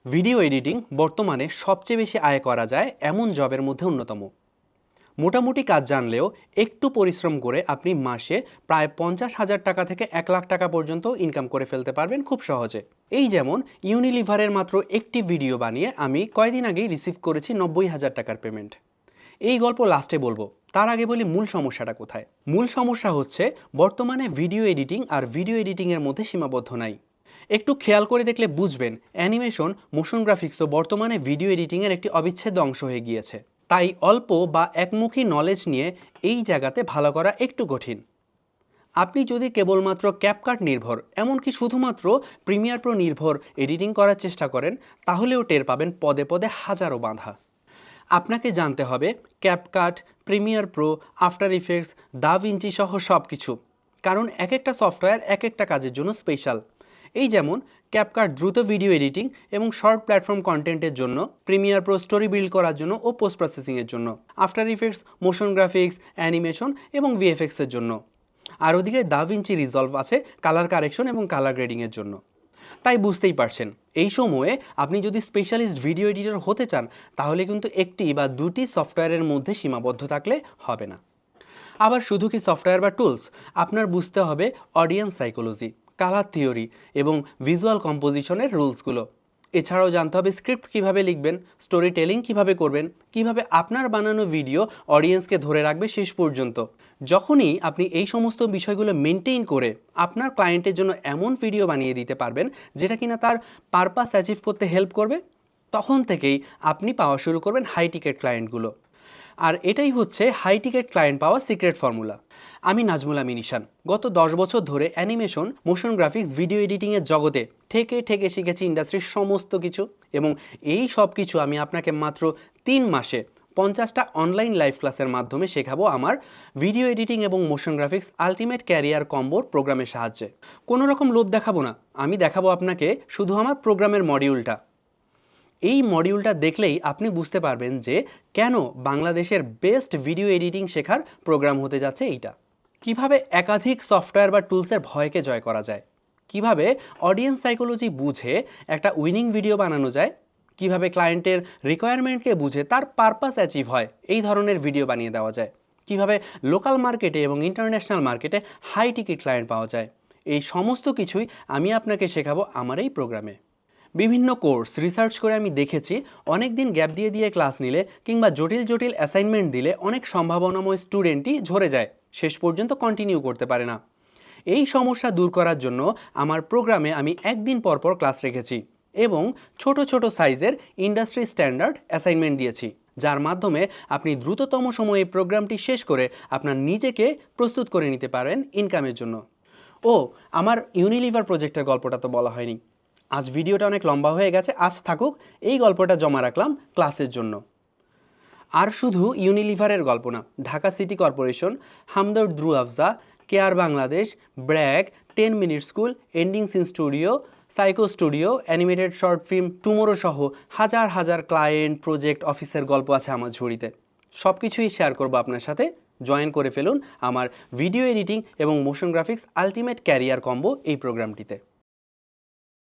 Video editing বর্তমানে সবচেয়ে বেশি আয় করা যায় এমন জবের মধ্যে অন্যতম। মোটামুটি কাজ জানলেও একটু পরিশ্রম করে আপনি মাসে প্রায় 50,000 টাকা থেকে 1 লাখ টাকা পর্যন্ত ইনকাম করে ফেলতে পারবেন খুব সহজে। এই যেমন ইউনিলিভারের মাত্র একটি ভিডিও বানিয়ে আমি কয়েকদিন আগেই রিসিভ করেছি 90,000 টাকার পেমেন্ট। এই গল্প লাস্টে বলবো, তার আগে বলি মূল সমস্যাটা কোথায়। মূল সমস্যা হচ্ছে বর্তমানে ভিডিও এডিটিং আর ভিডিও এডিটিংয়ের মধ্যে সীমাবদ্ধ নাই। একটু খেয়াল করে দেখলে বুঝবেন অ্যানিমেশন, মোশন গ্রাফিক্সও বর্তমানে ভিডিও এডিটিংয়ের একটি অবিচ্ছেদ্য অংশ হয়ে গিয়েছে। তাই অল্প বা একমুখী নলেজ নিয়ে এই জায়গাতে ভালো করা একটু কঠিন। আপনি যদি কেবলমাত্র ক্যাপকাট নির্ভর, এমনকি শুধুমাত্র প্রিমিয়ার প্রো নির্ভর এডিটিং করার চেষ্টা করেন, তাহলেও টের পাবেন পদে পদে হাজারো বাধা। আপনাকে জানতে হবে CapCut, Premiere Pro, After Effects, DaVinci সহ সব কিছু, কারণ এক একটা সফটওয়্যার এক একটা কাজের জন্য স্পেশাল। এই যেমন ক্যাপকাট দ্রুত ভিডিও এডিটিং এবং শর্ট প্ল্যাটফর্ম কন্টেন্টের জন্য, প্রিমিয়ার প্রো স্টোরি বিল্ড করার জন্য ও পোস্ট প্রসেসিংয়ের জন্য, after effects motion graphics, animation এবং ভিএফএক্সের জন্য, আর ওদিকে দাভিঞ্চি রিজলভ আছে কালার কারেকশন এবং কালার গ্রেডিংয়ের জন্য। তাই বুঝতেই পারছেন এই সময়ে আপনি যদি স্পেশালিস্ট ভিডিও এডিটর হতে চান, তাহলে কিন্তু একটি বা দুটি সফটওয়্যারের মধ্যে সীমাবদ্ধ থাকলে হবে না। আবার শুধু কি সফটওয়্যার বা টুলস, আপনার বুঝতে হবে অডিয়েন্স সাইকোলজি, কালার থিওরি এবং ভিজুয়াল কম্পোজিশনের রুলসগুলো। এছাড়াও জানতে হবে স্ক্রিপ্ট কীভাবে লিখবেন, স্টোরি টেলিং কীভাবে করবেন, কীভাবে আপনার বানানো ভিডিও অডিয়েন্সকে ধরে রাখবে শেষ পর্যন্ত। যখনই আপনি এই সমস্ত বিষয়গুলো মেনটেন করে আপনার ক্লায়েন্টের জন্য এমন ভিডিও বানিয়ে দিতে পারবেন যেটা কিনা তার পারপাস অ্যাচিভ করতে হেল্প করবে, তখন থেকেই আপনি পাওয়া শুরু করবেন হাই টিকেট ক্লায়েন্টগুলো। আর এটাই হচ্ছে হাই টিকেট ক্লায়েন্ট পাওয়া সিক্রেট ফর্মুলা। আমি নাজমুল আমিন ঈশান। গত 10 বছর ধরে অ্যানিমেশন, মোশন গ্রাফিক্স, ভিডিও এডিটিংয়ের জগতে ঠেকে ঠেকে শিখেছি ইন্ডাস্ট্রির সমস্ত কিছু, এবং এই সব কিছু আমি আপনাকে মাত্র 3 মাসে 50টা অনলাইন লাইভ ক্লাসের মাধ্যমে শেখাবো আমার ভিডিও এডিটিং এবং মোশন গ্রাফিক্স আলটিমেট ক্যারিয়ার কম্বোর প্রোগ্রামের সাহায্যে। কোনো রকম লোভ দেখাবো না, আমি দেখাবো আপনাকে শুধু আমার প্রোগ্রামের মডিউলটা। এই মডিউলটা দেখলেই আপনি বুঝতে পারবেন যে কেন বাংলাদেশের বেস্ট ভিডিও এডিটিং শেখার প্রোগ্রাম হতে যাচ্ছে এইটা। কিভাবে একাধিক সফটওয়্যার বা টুলসের ভয়কে জয় করা যায়, কিভাবে অডিয়েন্স সাইকোলজি বুঝে একটা উইনিং ভিডিও বানানো যায়, কিভাবে ক্লায়েন্টের রিকোয়ারমেন্টকে বুঝে তার পারপাস অ্যাচিভ হয় এই ধরনের ভিডিও বানিয়ে দেওয়া যায়, কিভাবে লোকাল মার্কেটে এবং ইন্টারন্যাশনাল মার্কেটে হাই টিকিট ক্লায়েন্ট পাওয়া যায়, এই সমস্ত কিছুই আমি আপনাকে শেখাবো আমার এই প্রোগ্রামে। বিভিন্ন কোর্স রিসার্চ করে আমি দেখেছি অনেক দিন গ্যাপ দিয়ে দিয়ে ক্লাস নিলে কিংবা জটিল জটিল অ্যাসাইনমেন্ট দিলে অনেক সম্ভাবনাময় স্টুডেন্টই ঝরে যায়, শেষ পর্যন্ত কন্টিনিউ করতে পারে না। এই সমস্যা দূর করার জন্য আমার প্রোগ্রামে আমি একদিন পর পর ক্লাস রেখেছি এবং ছোট ছোট সাইজের ইন্ডাস্ট্রি স্ট্যান্ডার্ড অ্যাসাইনমেন্ট দিয়েছি, যার মাধ্যমে আপনি দ্রুততম সময়ে প্রোগ্রামটি শেষ করে আপনার নিজেকে প্রস্তুত করে নিতে পারেন ইনকামের জন্য। ও, আমার ইউনিলিভার প্রজেক্টের গল্পটা তো বলা হয়নি। আজ ভিডিওটা অনেক লম্বা হয়ে গেছে, আজ থাকুক, এই গল্পটা জমা রাখলাম ক্লাসের জন্য। আর শুধু ইউনিলিভারের গল্প না, Dhaka city corporation, Hamdard Rooh Afza, care Bangladesh, BRAC, 10 minute school, ending scene studio, psycho studio, animated short film, tomorrow সহ হাজার হাজার ক্লায়েন্ট, প্রজেক্ট, অফিসের গল্প আছে আমার ঝুড়িতে। সব কিছুই শেয়ার করবো আপনার সাথে। জয়েন করে ফেলুন আমার ভিডিও এডিটিং এবং motion graphics ultimate career combo এই প্রোগ্রামটিতে।